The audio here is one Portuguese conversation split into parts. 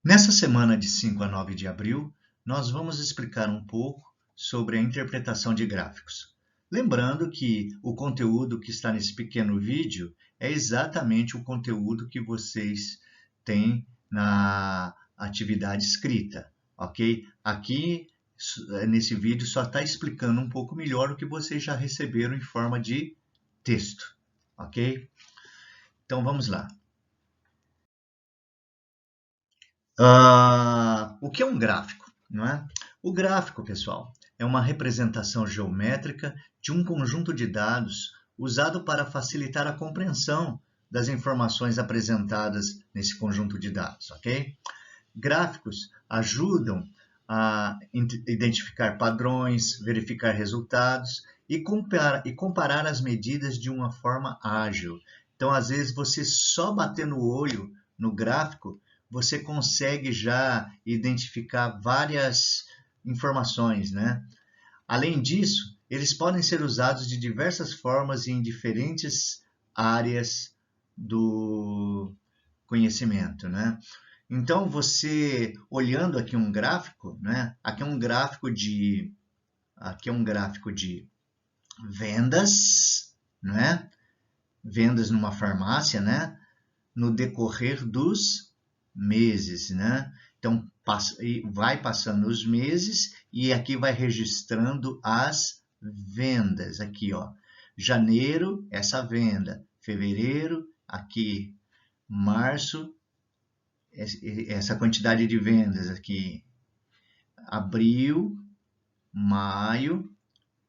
Nessa semana de 5 a 9 de abril, nós vamos explicar um pouco sobre a interpretação de gráficos. Lembrando que o conteúdo que está nesse pequeno vídeo é exatamente o conteúdo que vocês têm na atividade escrita, ok? Aqui, nesse vídeo, só está explicando um pouco melhor o que vocês já receberam em forma de texto, ok? Então, vamos lá. O que é um gráfico, não é? O gráfico, pessoal, é uma representação geométrica de um conjunto de dados usado para facilitar a compreensão das informações apresentadas nesse conjunto de dados, ok? Gráficos ajudam a identificar padrões, verificar resultados e comparar as medidas de uma forma ágil. Então, às vezes, você só batendo o olho no gráfico, você consegue já identificar várias informações, né? Além disso, eles podem ser usados de diversas formas e em diferentes áreas do conhecimento, né? Então, você olhando aqui um gráfico, né? Aqui é um gráfico de vendas, né? Vendas numa farmácia, né? No decorrer dos meses, né? Então, vai passando os meses e aqui vai registrando as vendas. Aqui, ó, janeiro, essa venda. Fevereiro, aqui, março, essa quantidade de vendas aqui. Abril, maio,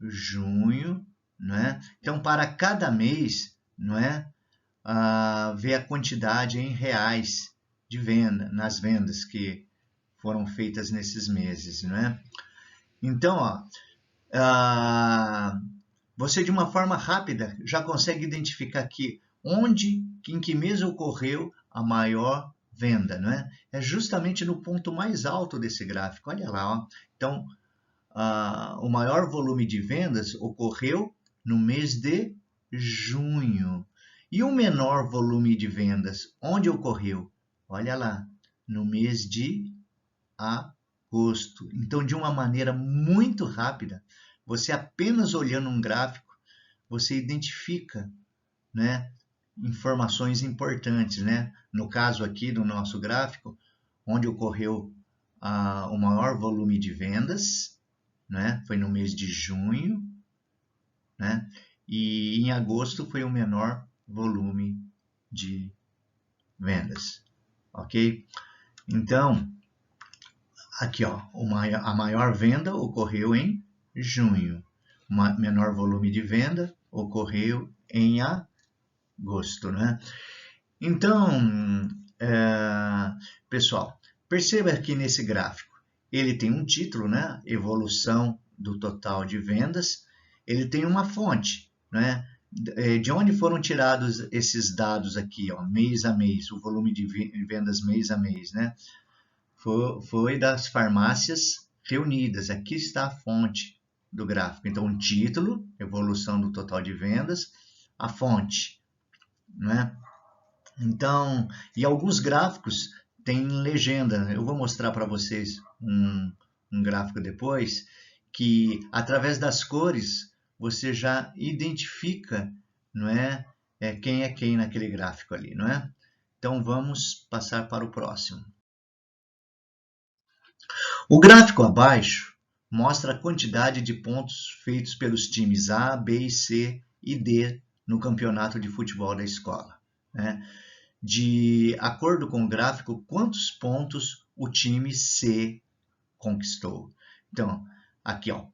junho, né? Então, para cada mês, não é? Ver a quantidade em reais de venda, nas vendas que foram feitas nesses meses, né? Então, ó, você de uma forma rápida já consegue identificar aqui em que mês ocorreu a maior venda, né? É justamente no ponto mais alto desse gráfico, olha lá, ó. Então, o maior volume de vendas ocorreu no mês de junho. E o menor volume de vendas, onde ocorreu? Olha lá, no mês de agosto. Então, de uma maneira muito rápida, você apenas olhando um gráfico, você identifica, né, informações importantes, né? No caso aqui do nosso gráfico, onde ocorreu o maior volume de vendas, né? Foi no mês de junho, né? E em agosto foi o menor volume de vendas, ok? Então, aqui, ó, a maior venda ocorreu em junho, o menor volume de venda ocorreu em agosto, né? Então, pessoal, perceba que nesse gráfico ele tem um título, né? Evolução do total de vendas. Ele tem uma fonte, né? De onde foram tirados esses dados aqui, ó, mês a mês, o volume de vendas mês a mês, né? Foi das farmácias reunidas. Aqui está a fonte do gráfico. Então, o título, evolução do total de vendas, a fonte, né? Então, e alguns gráficos têm legenda. Eu vou mostrar para vocês um gráfico depois, que através das cores você já identifica, não é, quem é quem naquele gráfico ali, não é? Então vamos passar para o próximo. O gráfico abaixo mostra a quantidade de pontos feitos pelos times A, B, C e D no campeonato de futebol da escola, né? De acordo com o gráfico, quantos pontos o time C conquistou. Então, aqui, ó,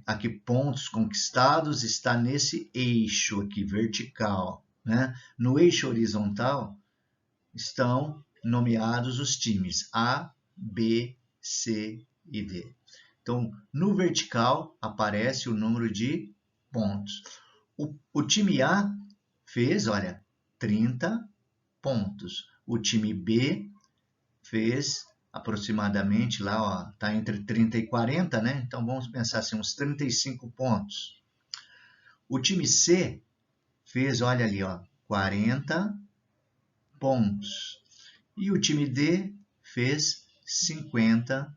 aqui pontos conquistados está nesse eixo aqui vertical, né? No eixo horizontal estão nomeados os times A, B, C e D. Então, no vertical aparece o número de pontos. O time A fez, olha, 30 pontos. O time B fez aproximadamente lá, ó, tá entre 30 e 40, né? Então vamos pensar assim, uns 35 pontos. O time C fez, olha ali, ó, 40 pontos. E o time D fez 50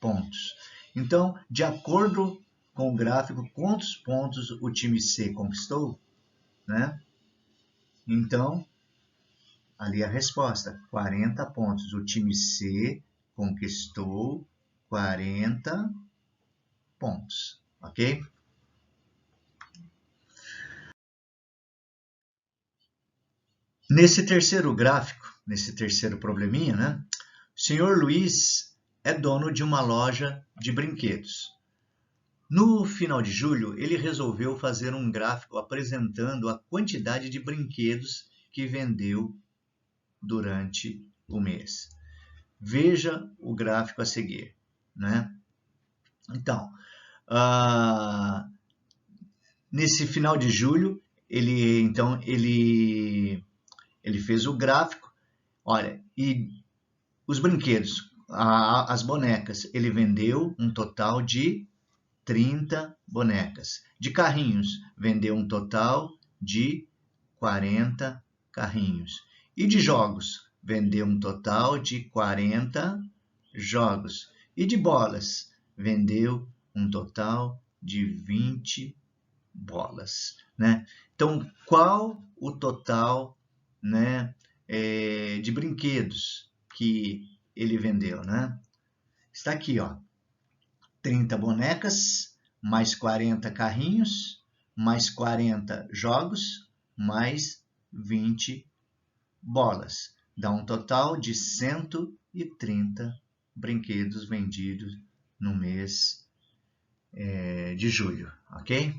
pontos. Então, de acordo com o gráfico, quantos pontos o time C conquistou, né? Então, ali a resposta, 40 pontos. O time C conquistou 40 pontos, ok? Nesse terceiro gráfico, nesse terceiro probleminha, né? O senhor Luiz é dono de uma loja de brinquedos. No final de julho, ele resolveu fazer um gráfico apresentando a quantidade de brinquedos que vendeu durante o mês. Veja o gráfico a seguir, né? Então, nesse final de julho, ele fez o gráfico. Olha, e os brinquedos, as bonecas, ele vendeu um total de 30 bonecas. De carrinhos, vendeu um total de 40 carrinhos. E de jogos, vendeu um total de 40 jogos. E de bolas, vendeu um total de 20 bolas, né? Então, qual o total, né, de brinquedos que ele vendeu, né? Está aqui, ó. 30 bonecas, mais 40 carrinhos, mais 40 jogos, mais 20 bolas. Dá um total de 130 brinquedos vendidos no mês de julho, ok?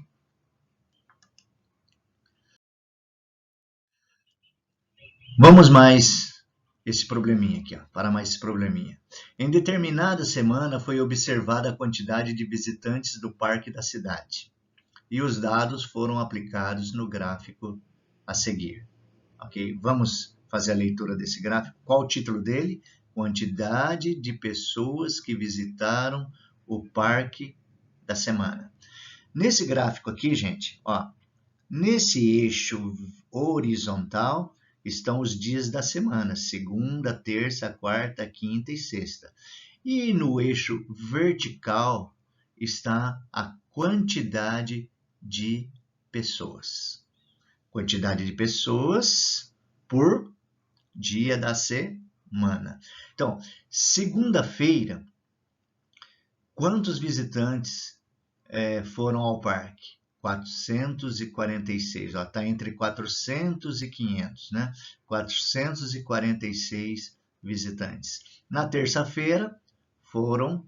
Vamos mais esse probleminha aqui, ó, para mais esse probleminha. Em determinada semana foi observada a quantidade de visitantes do parque da cidade e os dados foram aplicados no gráfico a seguir. Ok? Vamos fazer a leitura desse gráfico. Qual o título dele? Quantidade de pessoas que visitaram o parque da semana. Nesse gráfico aqui, gente, ó, nesse eixo horizontal estão os dias da semana, segunda, terça, quarta, quinta e sexta. E no eixo vertical está a quantidade de pessoas. Quantidade de pessoas por dia da semana. Então, segunda-feira, quantos visitantes foram ao parque? 446, está entre 400 e 500, né? 446 visitantes. Na terça-feira foram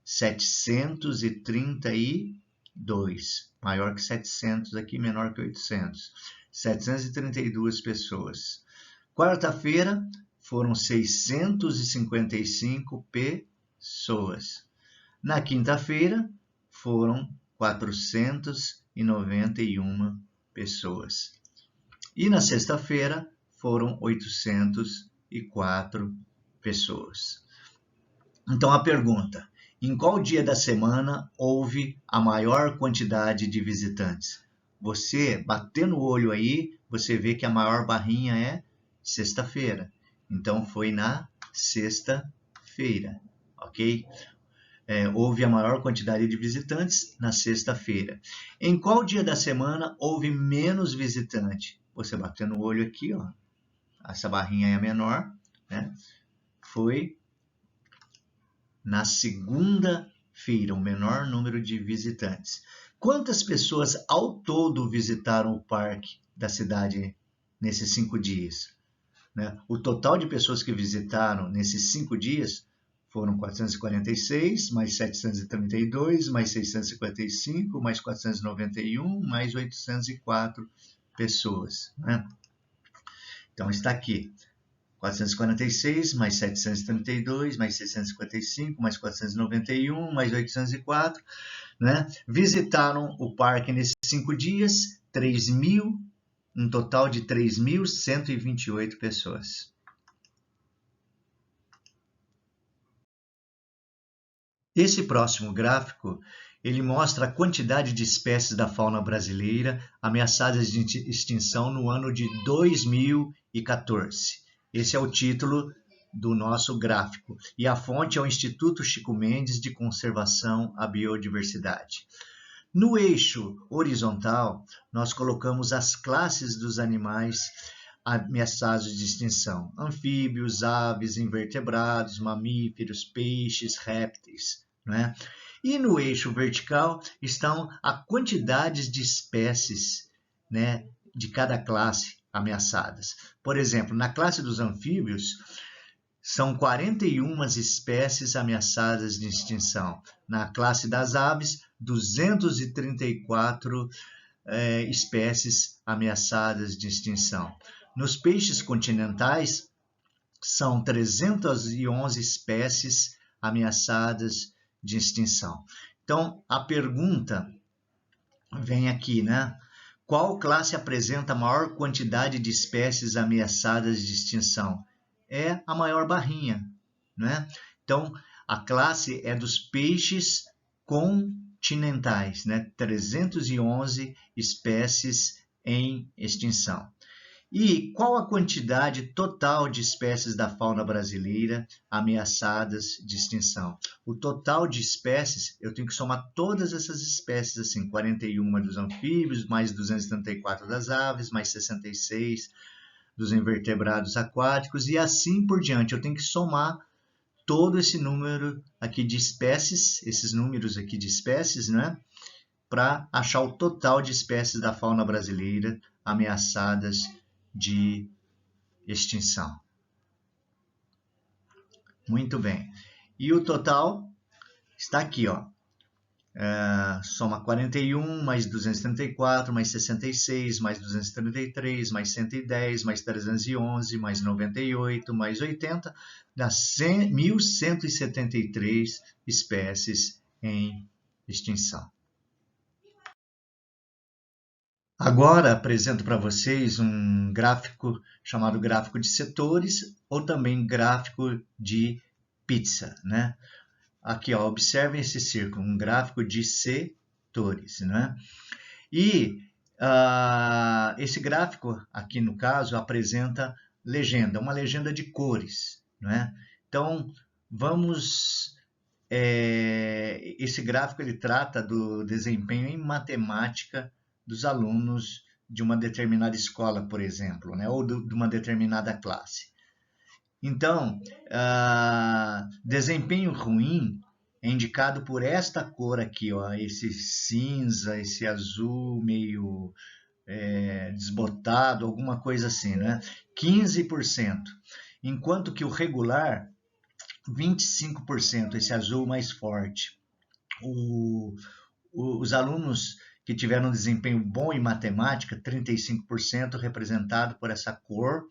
732, maior que 700 aqui, menor que 800. 732 pessoas. Quarta-feira foram 655 pessoas. Na quinta-feira foram 491 pessoas. E na sexta-feira foram 804 pessoas. Então a pergunta, em qual dia da semana houve a maior quantidade de visitantes? Você, batendo o olho aí, você vê que a maior barrinha é sexta-feira. Então foi na sexta-feira, ok? Houve a maior quantidade de visitantes na sexta-feira. Em qual dia da semana houve menos visitante? Você batendo o olho aqui, ó, essa barrinha é a menor, né? Foi na segunda-feira, o menor número de visitantes. Quantas pessoas ao todo visitaram o parque da cidade nesses 5 dias? Né? O total de pessoas que visitaram nesses 5 dias foram 446, mais 732, mais 655, mais 491, mais 804 pessoas. Né? Então, está aqui. 446, mais 732, mais 655, mais 491, mais 804, né? Visitaram o parque nesses 5 dias, um total de 3.128 pessoas. Esse próximo gráfico, ele mostra a quantidade de espécies da fauna brasileira ameaçadas de extinção no ano de 2014. Esse é o título do nosso gráfico. E a fonte é o Instituto Chico Mendes de Conservação à Biodiversidade. No eixo horizontal, nós colocamos as classes dos animais ameaçados de extinção: anfíbios, aves, invertebrados, mamíferos, peixes, répteis, né? E no eixo vertical estão a quantidade de espécies, né, de cada classe ameaçadas. Por exemplo, na classe dos anfíbios, são 41 espécies ameaçadas de extinção. Na classe das aves, 234 espécies ameaçadas de extinção. Nos peixes continentais, são 311 espécies ameaçadas de extinção. Então, a pergunta vem aqui, né? Qual classe apresenta a maior quantidade de espécies ameaçadas de extinção? É a maior barrinha, né? Então, a classe é dos peixes continentais, né? 311 espécies em extinção. E qual a quantidade total de espécies da fauna brasileira ameaçadas de extinção? O total de espécies, eu tenho que somar todas essas espécies, assim, 41 dos anfíbios, mais 274 das aves, mais 66 dos invertebrados aquáticos e assim por diante. Eu tenho que somar todo esse número aqui de espécies, esses números aqui de espécies, né? Para achar o total de espécies da fauna brasileira ameaçadas de extinção. Muito bem. E o total está aqui, ó. Soma 41, mais 234, mais 66, mais 233, mais 110, mais 311, mais 98, mais 80, dá 1.173 espécies em extinção. Agora apresento para vocês um gráfico chamado gráfico de setores ou também gráfico de pizza, né? Aqui, ó, observem esse círculo, um gráfico de setores, né? E esse gráfico aqui no caso apresenta legenda, uma legenda de cores, né? Então vamos esse gráfico ele trata do desempenho em matemática dos alunos de uma determinada escola, por exemplo, né? Ou de uma determinada classe. Então, desempenho ruim é indicado por esta cor aqui, ó, esse cinza, esse azul meio desbotado, alguma coisa assim, né? 15%. Enquanto que o regular, 25%, esse azul mais forte. Os alunos que tiveram um desempenho bom em matemática, 35%, representado por essa cor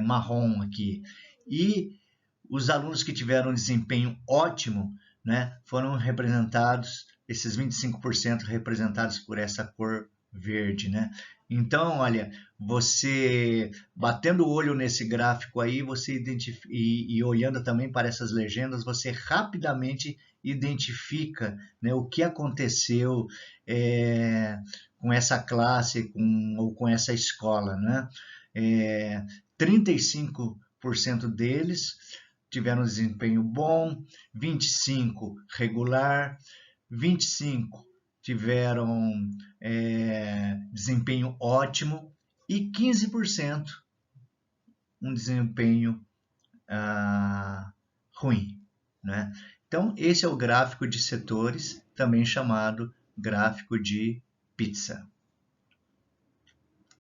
marrom aqui. E os alunos que tiveram um desempenho ótimo, né, foram representados, esses 25% representados por essa cor verde, né? Então, olha, você batendo o olho nesse gráfico aí, você identifica, e olhando também para essas legendas, você rapidamente identifica, né, o que aconteceu com essa classe ou com essa escola, né? 35% deles tiveram desempenho bom, 25% regular, 25% tiveram desempenho ótimo e 15% um desempenho ruim, né? Então, esse é o gráfico de setores, também chamado gráfico de pizza.